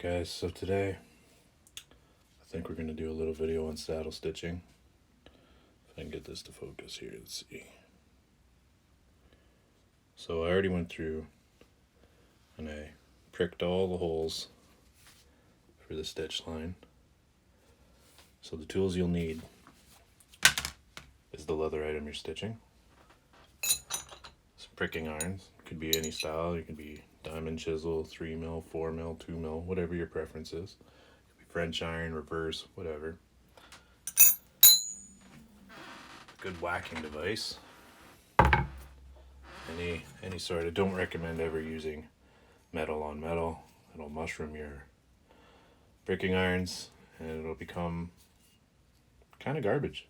Alright guys, so today I think we're going to do a little video on saddle stitching. If I can get this to focus here, let's see. So I already went through and I pricked all the holes for the stitch line. So the tools you'll need is the leather item you're stitching. Some pricking irons, could be any style, it could be diamond chisel, 3mm, 4mm, 2mm, whatever your preference is. It could be French iron, reverse, whatever. Good whacking device. Any sort. I don't recommend ever using metal on metal. It'll mushroom your pricking irons and it'll become kind of garbage.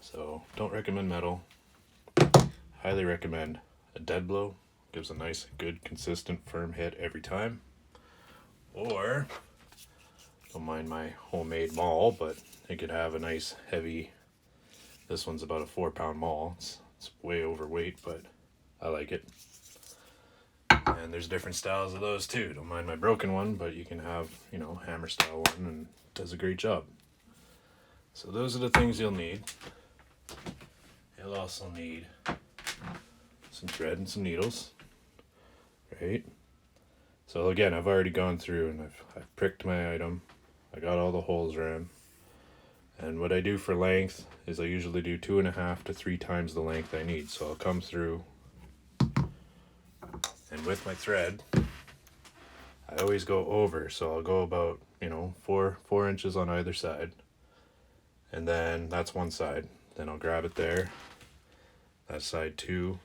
So don't recommend metal. Highly recommend a dead blow. Gives a nice, good, consistent, firm hit every time. Or, don't mind my homemade maul, but it could have a nice, heavy, this one's about a 4-pound maul. It's way overweight, but I like it. And there's different styles of those too. Don't mind my broken one, but you can have, you know, hammer style one and it does a great job. So those are the things you'll need. You'll also need some thread and some needles. Right? So again, I've already gone through and I've pricked my item. I got all the holes around. And what I do for length is I usually do 2.5 to 3 times the length I need. So I'll come through and with my thread, I always go over. So I'll go about, you know, 4 inches on either side. And then that's one side. Then I'll grab it there. That's side 2.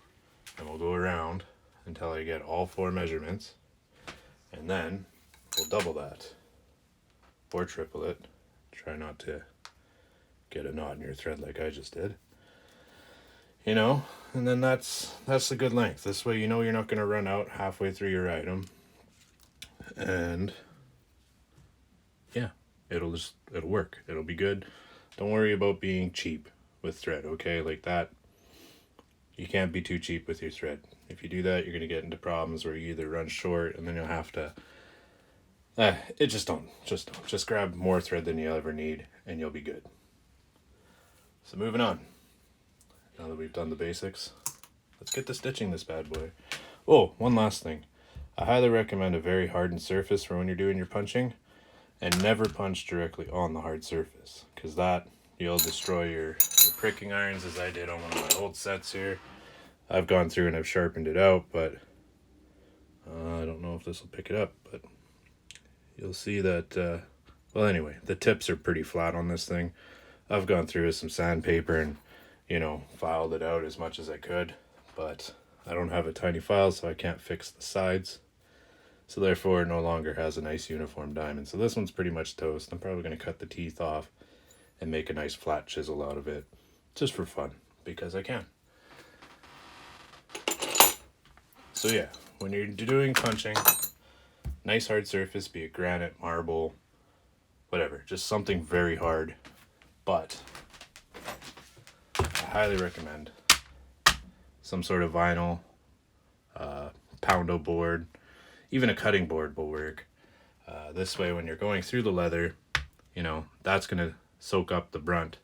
And we'll go around until I get all 4 measurements, and then we'll double that or triple it. Try not to get a knot in your thread like I just did, you know, and then that's the good length. This way you know you're not going to run out halfway through your item, and yeah, it'll work. It'll be good. Don't worry about being cheap with thread, okay? Like that, you can't be too cheap with your thread. If you do that, you're going to get into problems where you either run short and then you'll have to... Just grab more thread than you ever need and you'll be good. So moving on. Now that we've done the basics, let's get to stitching this bad boy. Oh, one last thing. I highly recommend a very hardened surface for when you're doing your punching, and never punch directly on the hard surface, because that, you'll destroy your pricking irons, as I did on one of my old sets here. I've gone through and I've sharpened it out, but I don't know if this will pick it up, but you'll see that, well anyway, the tips are pretty flat on this thing. I've gone through with some sandpaper and, you know, filed it out as much as I could, but I don't have a tiny file, so I can't fix the sides. So therefore it no longer has a nice uniform diamond. So this one's pretty much toast. I'm probably going to cut the teeth off and make a nice flat chisel out of it, just for fun, because I can. So yeah, when you're doing punching, nice hard surface, be it granite, marble, whatever, just something very hard. But I highly recommend some sort of vinyl, poundo board, even a cutting board will work. This way when you're going through the leather, you know, that's going to soak up the brunt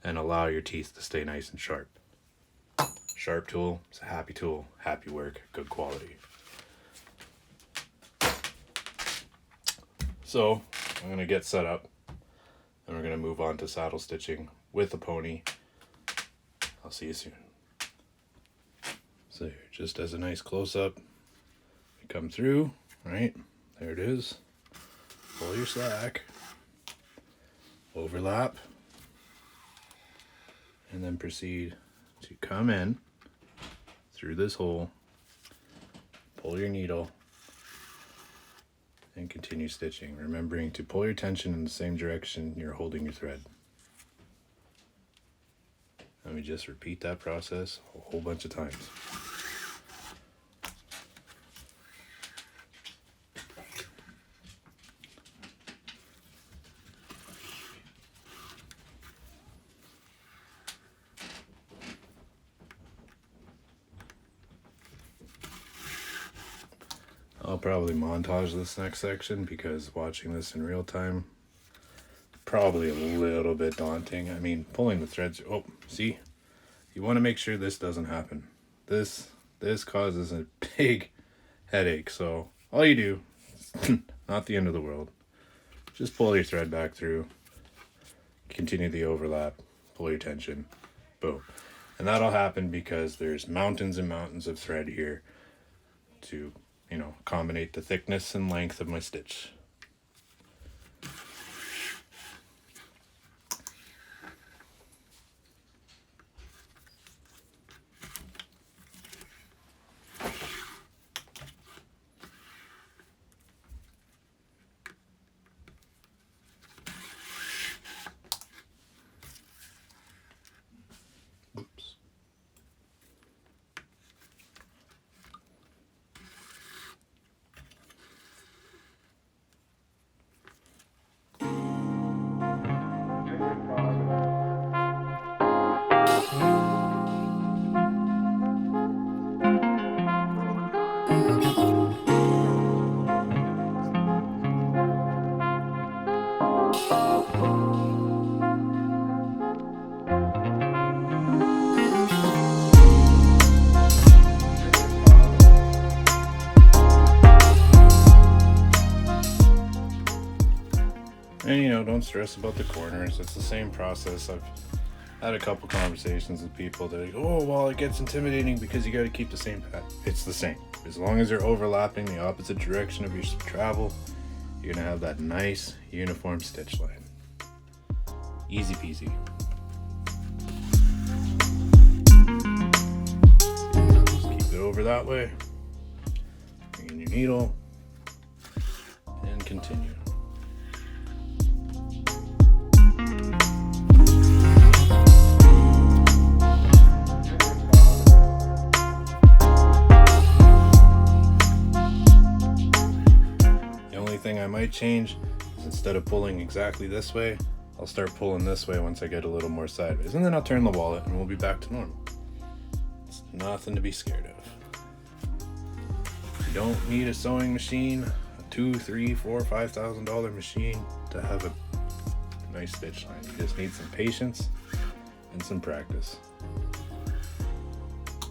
and allow your teeth to stay nice and sharp. Sharp tool, it's a happy tool, happy work, good quality. So I'm going to get set up and we're going to move on to saddle stitching with a pony. I'll see you soon. So here, just as a nice close-up, you come through, right, there it is, pull your slack, overlap, and then proceed to come in through this hole, pull your needle, and continue stitching, remembering to pull your tension in the same direction you're holding your thread. Let me just repeat that process a whole bunch of times. I'll probably montage this next section because watching this in real time, probably a little bit daunting. I mean, pulling the threads, oh, see? You want to make sure this doesn't happen. This causes a big headache, so all you do, not the end of the world, just pull your thread back through, continue the overlap, pull your tension, boom. And that'll happen because there's mountains and mountains of thread here to, accommodate the thickness and length of my stitch. Oops. And don't stress about the corners. It's the same process. I've had a couple conversations with people that are like, oh, well, it gets intimidating because you got to keep the same pattern. It's the same. As long as you're overlapping the opposite direction of your travel, you're going to have that nice uniform stitch line. Easy peasy. Just keep it over that way. Bring in your needle and continue. Thing I might change is instead of pulling exactly this way, I'll start pulling this way once I get a little more sideways, and then I'll turn the wallet and we'll be back to normal. It's nothing to be scared of. You don't need a sewing machine, a $2,000, $3,000, $4,000, $5,000 machine to have a nice stitch line. You just need some patience and some practice.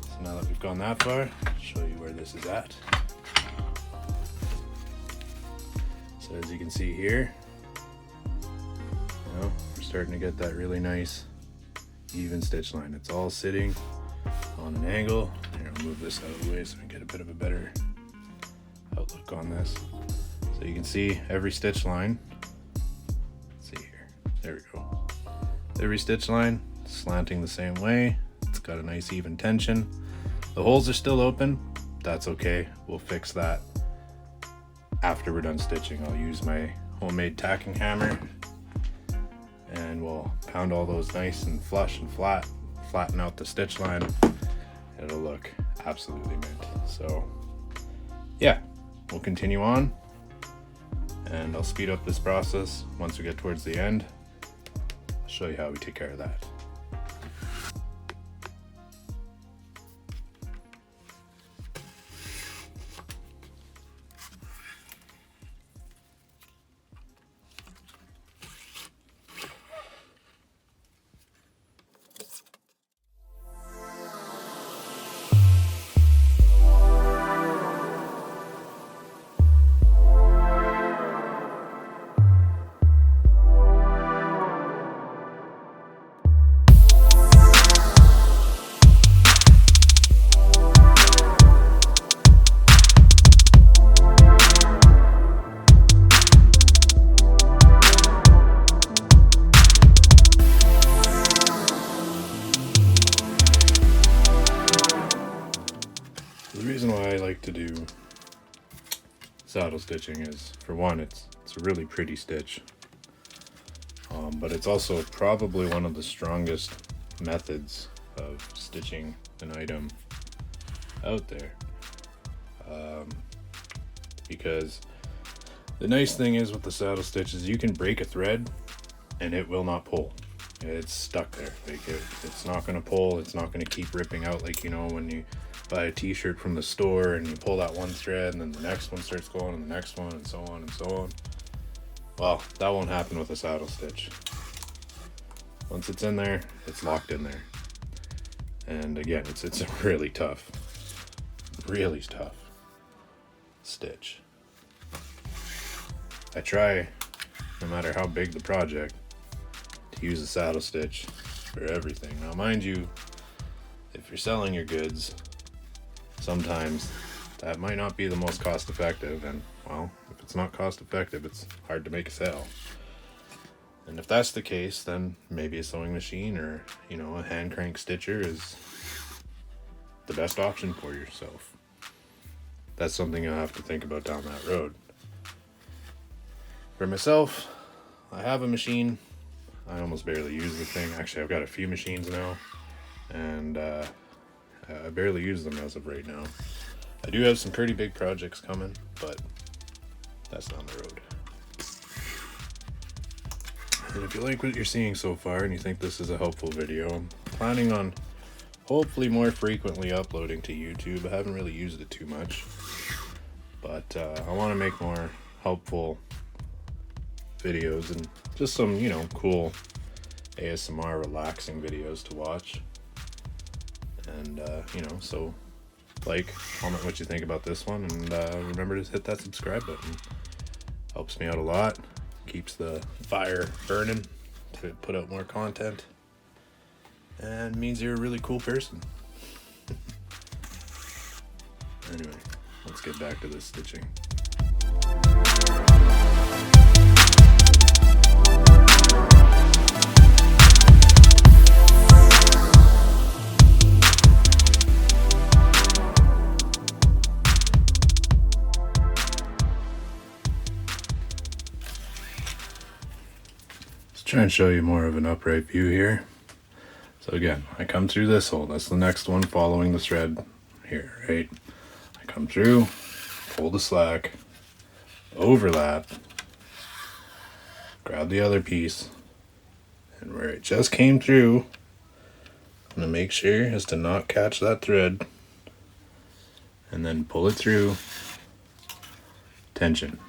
So now that we've gone that far, I'll show you where this is at. So as you can see here, we're starting to get that really nice even stitch line. It's all sitting on an angle. Here, I'll move this out of the way so we get a bit of a better outlook on this. So you can see every stitch line. Let's see here. There we go. Every stitch line slanting the same way. It's got a nice even tension. The holes are still open. That's okay. We'll fix that after we're done stitching. I'll use my homemade tacking hammer and we'll pound all those nice and flush and flatten out the stitch line. It'll look absolutely mint. So yeah, we'll continue on and I'll speed up this process once we get towards the end. I'll show you how we take care of that. The reason why I like to do saddle stitching is, for one, it's a really pretty stitch, but it's also probably one of the strongest methods of stitching an item out there, because the nice thing is with the saddle stitch is you can break a thread and it will not pull. it's stuck there. Like it's not going to pull. It's not going to keep ripping out like, you know, when you buy a t-shirt from the store and you pull that one thread and then the next one starts going and the next one and so on and so on. Well, that won't happen with a saddle stitch. Once it's in there, it's locked in there. And again, it's a really tough stitch. I try, no matter how big the project, to use a saddle stitch for everything. Now, mind you, if you're selling your goods, sometimes that might not be the most cost effective, and well, if it's not cost effective, it's hard to make a sale. And if that's the case, then maybe a sewing machine or, you know, a hand crank stitcher is the best option for yourself. That's something you'll have to think about down that road. For myself, I have a machine. I almost barely use the thing. Actually, I've got a few machines now, and I barely use them as of right now. I do have some pretty big projects coming, but that's down the road. And if you like what you're seeing so far and you think this is a helpful video, I'm planning on hopefully more frequently uploading to YouTube. I haven't really used it too much, but I want to make more helpful videos and just some, you know, cool ASMR relaxing videos to watch. And you know, so like, comment what you think about this one, and remember to hit that subscribe button. Helps me out a lot, keeps the fire burning to put out more content, and means you're a really cool person. Anyway, let's get back to this stitching. Try and show you more of an upright view here. So again, I come through this hole. That's the next one following the thread here, right? I come through, pull the slack, overlap, grab the other piece, and where it just came through, I'm gonna make sure is to not catch that thread, and then pull it through, tension.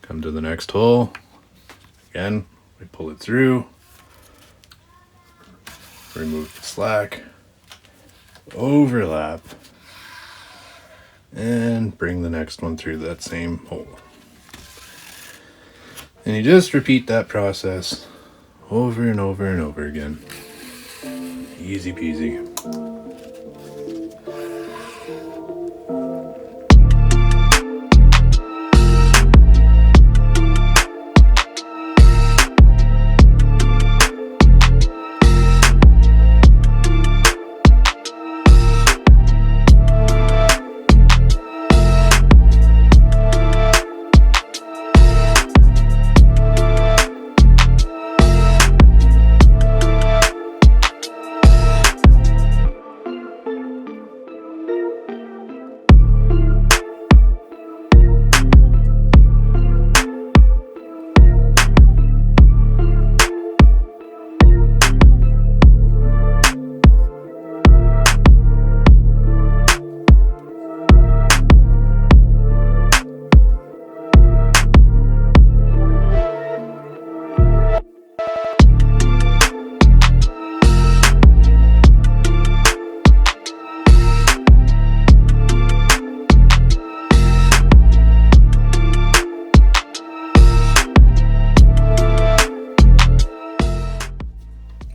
Come to the next hole. Again, we pull it through, remove the slack, overlap, and bring the next one through that same hole. And you just repeat that process over and over and over again. Easy peasy.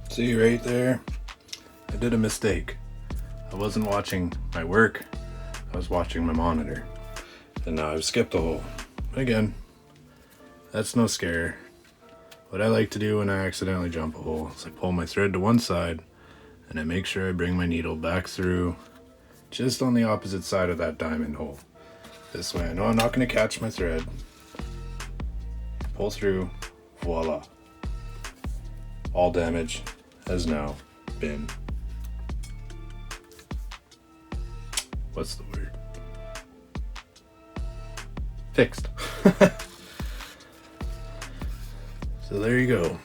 See right there, I did a mistake. I wasn't watching my work, I was watching my monitor. And now I've skipped a hole. But again, that's no scare. What I like to do when I accidentally jump a hole is I pull my thread to one side and I make sure I bring my needle back through just on the opposite side of that diamond hole. This way I know I'm not going to catch my thread. Pull through, voila. All damage has now been, what's the word? Fixed. So there you go.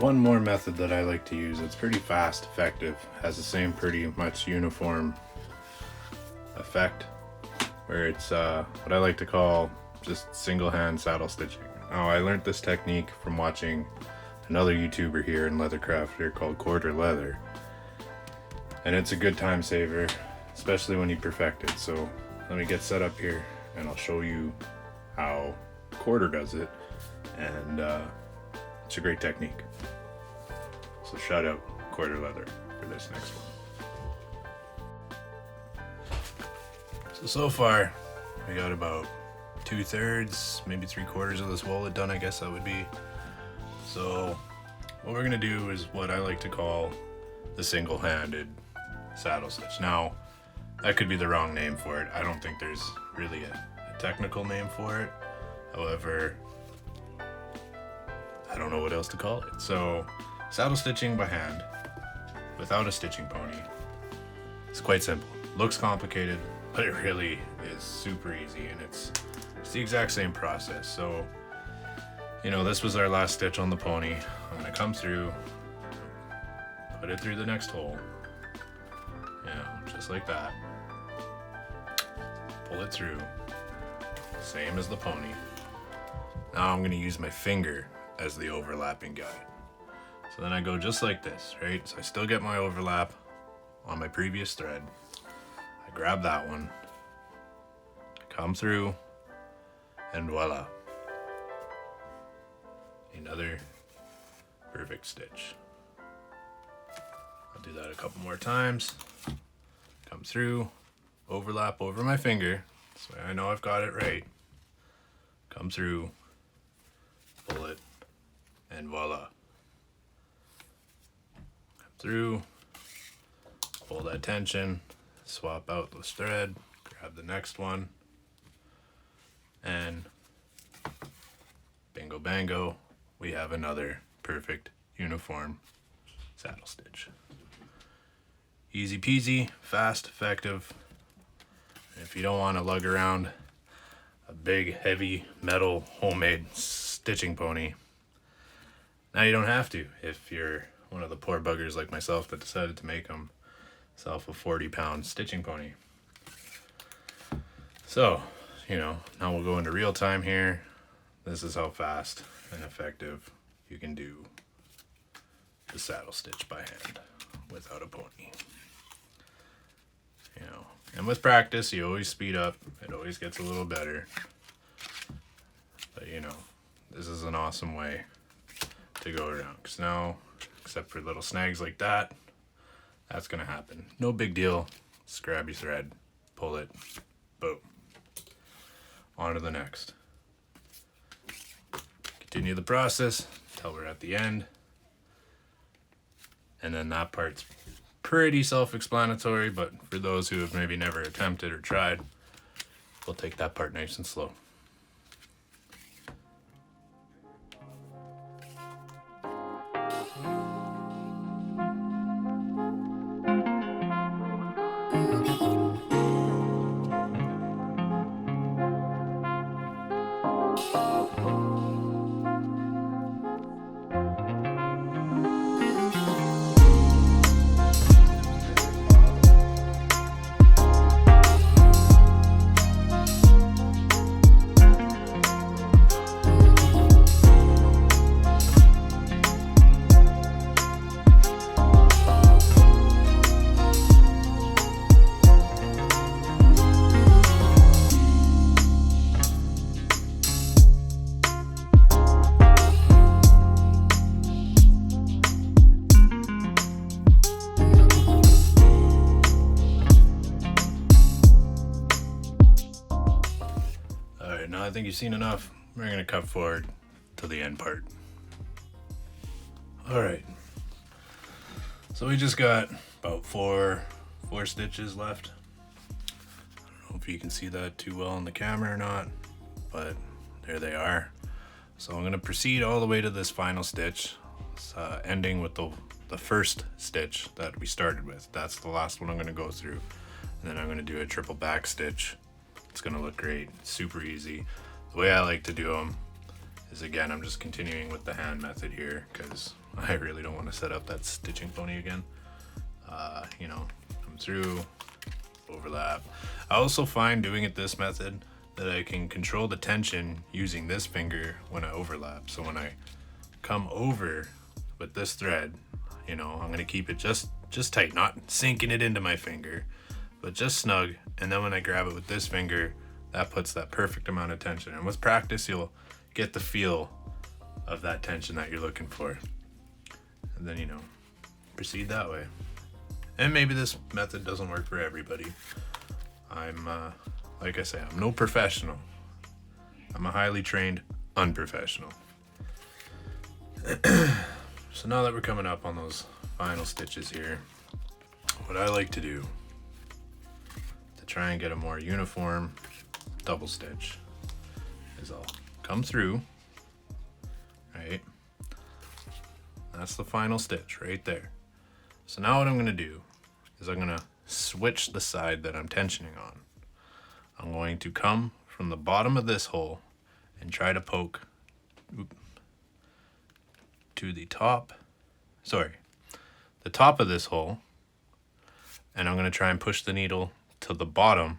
one more method that I like to use. It's pretty fast, effective, has the same pretty much uniform effect, where it's what I like to call just single hand saddle stitching. Now, I learned this technique from watching another YouTuber here in Leathercrafter called Quarter Leather, and it's a good time saver, especially when you perfect it. So let me get set up here and I'll show you how Quarter does it, and it's a great technique. So shout out Quarter Leather for this next one. So far we got about 2/3, maybe 3/4 of this wallet done, I guess that would be. So what we're gonna do is what I like to call the single-handed saddle stitch. Now, that could be the wrong name for it. I don't think there's really a technical name for it. However, I don't know what else to call it. So, saddle stitching by hand without a stitching pony. It's quite simple. Looks complicated, but it really is super easy, and it's the exact same process. So, you know, this was our last stitch on the pony. I'm gonna come through, put it through the next hole. Just like that. Pull it through. Same as the pony. Now I'm gonna use my finger as the overlapping guide. So then I go just like this, right? So I still get my overlap on my previous thread. I grab that one, come through, and voila. Another perfect stitch. I'll do that a couple more times. Come through, overlap over my finger, so I know I've got it right. Come through, pull it, and voila. Come through, pull that tension, swap out this thread, grab the next one, and bingo bango, we have another perfect uniform saddle stitch. Easy peasy, fast, effective. If you don't want to lug around a big, heavy, metal, homemade stitching pony, now you don't have to. If you're one of the poor buggers like myself that decided to make himself a 40-pound stitching pony. So, you know, now we'll go into real time here. This is how fast and effective you can do the saddle stitch by hand without a pony. You know, and with practice, you always speed up. It always gets a little better. But you know, this is an awesome way to go around. Because now, except for little snags like that, that's gonna happen. No big deal. Just grab your thread, pull it, boom. On to the next. Continue the process until we're at the end. And then that part's pretty self-explanatory, but for those who have maybe never attempted or tried, we'll take that part nice and slow. I think you've seen enough. We're gonna cut forward to the end part. All right. So we just got about four stitches left. I don't know if you can see that too well on the camera or not, but there they are. So I'm gonna proceed all the way to this final stitch, ending with the first stitch that we started with. That's the last one I'm gonna go through. And then I'm gonna do a triple back stitch. It's gonna look great, super easy. The way I like to do them is, again, I'm just continuing with the hand method here because I really don't want to set up that stitching pony again. You know, come through, overlap. I also find doing it this method that I can control the tension using this finger when I overlap. So when I come over with this thread, you know, I'm gonna keep it just tight, not sinking it into my finger, but just snug. And then when I grab it with this finger, that puts that perfect amount of tension. And with practice, you'll get the feel of that tension that you're looking for. And then, you know, proceed that way. And maybe this method doesn't work for everybody. I'm, like I say, I'm no professional. I'm a highly trained unprofessional. So now that we're coming up on those final stitches here, what I like to do to try and get a more uniform double stitch is I'll come through, right? That's the final stitch right there. So now what I'm gonna do is I'm gonna switch the side that I'm tensioning on. I'm going to come from the bottom of this hole and try to poke to the top of this hole, and I'm going to try and push the needle to the bottom,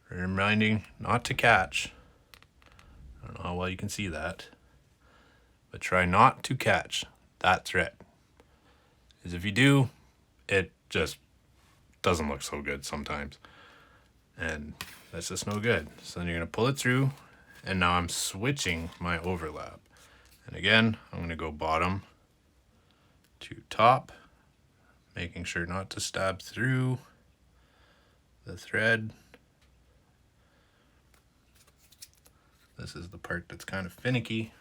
reminding not to catch. I don't know how well you can see that, but try not to catch that thread, because if you do, it just doesn't look so good sometimes, and that's just no good. So then you're going to pull it through, and now I'm switching my overlap. And again, I'm going to go bottom to top, making sure not to stab through the thread. This is the part that's kind of finicky.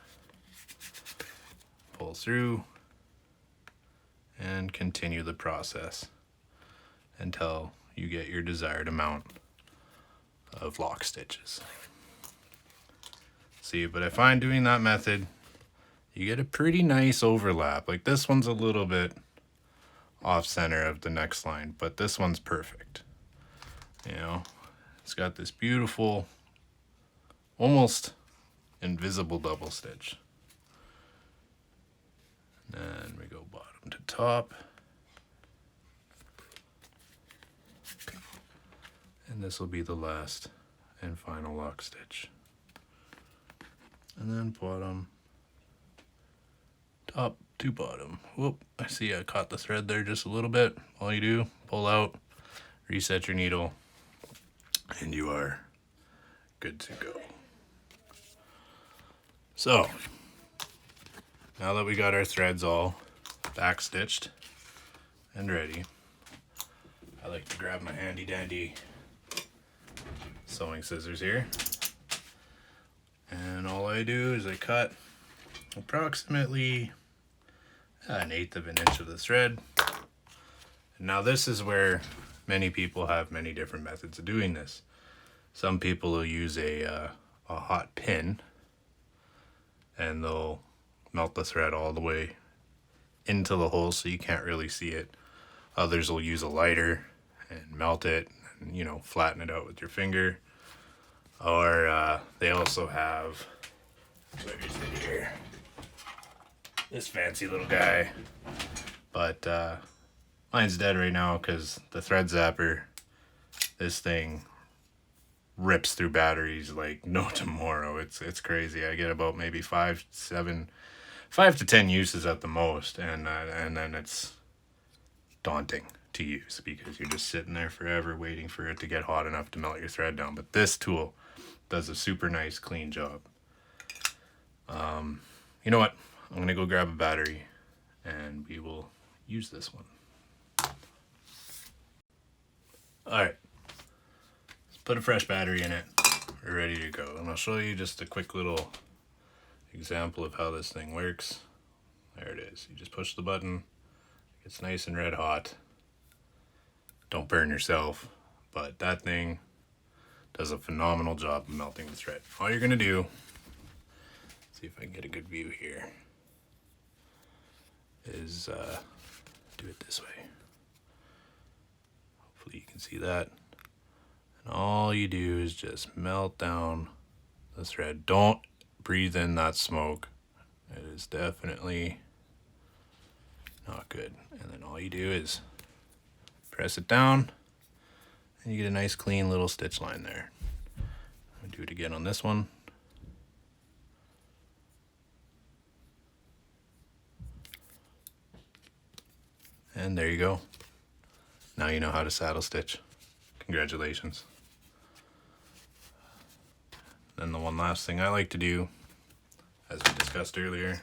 Pull through and continue the process until you get your desired amount of lock stitches. See, but I find doing that method, you get a pretty nice overlap. Like this one's a little bit off center of the next line, but this one's perfect. You know, it's got this beautiful, almost invisible double stitch. And we go bottom to top. And this will be the last and final lock stitch. And then bottom, top to bottom. Whoop, I see I caught the thread there just a little bit. All you do, pull out, reset your needle, and you are good to go. So, now that we got our threads all back stitched and ready, I like to grab my handy dandy sewing scissors here. And all I do is I cut approximately 1/8 of an inch of the thread. And now this is where many people have many different methods of doing this. Some people will use a hot pin, and they'll melt the thread all the way into the hole so you can't really see it. Others will use a lighter and melt it and, you know, flatten it out with your finger. Or they also have, where is it here? This fancy little guy. But mine's dead right now because the thread zapper, this thing rips through batteries like no tomorrow. It's crazy. I get about maybe 5 to 10 uses at the most, and then it's daunting to use because you're just sitting there forever waiting for it to get hot enough to melt your thread down. But this tool does a super nice clean job. You know what? I'm gonna go grab a battery and we will use this one. All right, let's put a fresh battery in it. We're ready to go. And I'll show you just a quick little example of how this thing works. There it is. You just push the button. It gets nice and red hot. Don't burn yourself, but that thing does a phenomenal job of melting the thread. All you're gonna do, see if I can get a good view here, is do it this way. Hopefully you can see that. And all you do is just melt down the thread. Don't breathe in that smoke. It is definitely Not good. And then all you do is press it down and you get a nice clean little stitch line there. I'll do it again on this one. And there you go. Now you know how to saddle stitch. Congratulations. Then the one last thing I like to do, as we discussed earlier.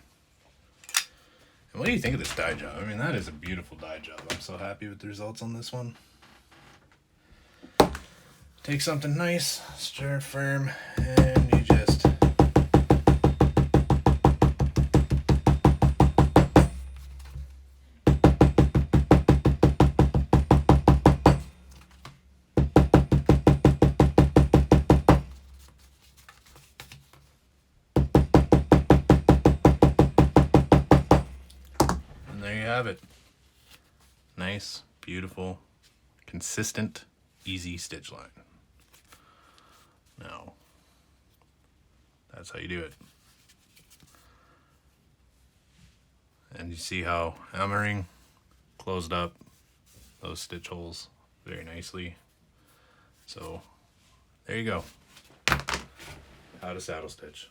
And what do you think of this dye job? I mean, that is a beautiful dye job. I'm so happy with the results on this one. Take something nice, stir firm, and you just there you have it. Nice, beautiful, consistent, easy stitch line. Now, that's how you do it. And you see how hammering closed up those stitch holes very nicely. So, there you go. How to saddle stitch.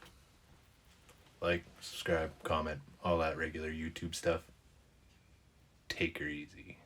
Like, subscribe, comment, all that regular YouTube stuff. Take her easy.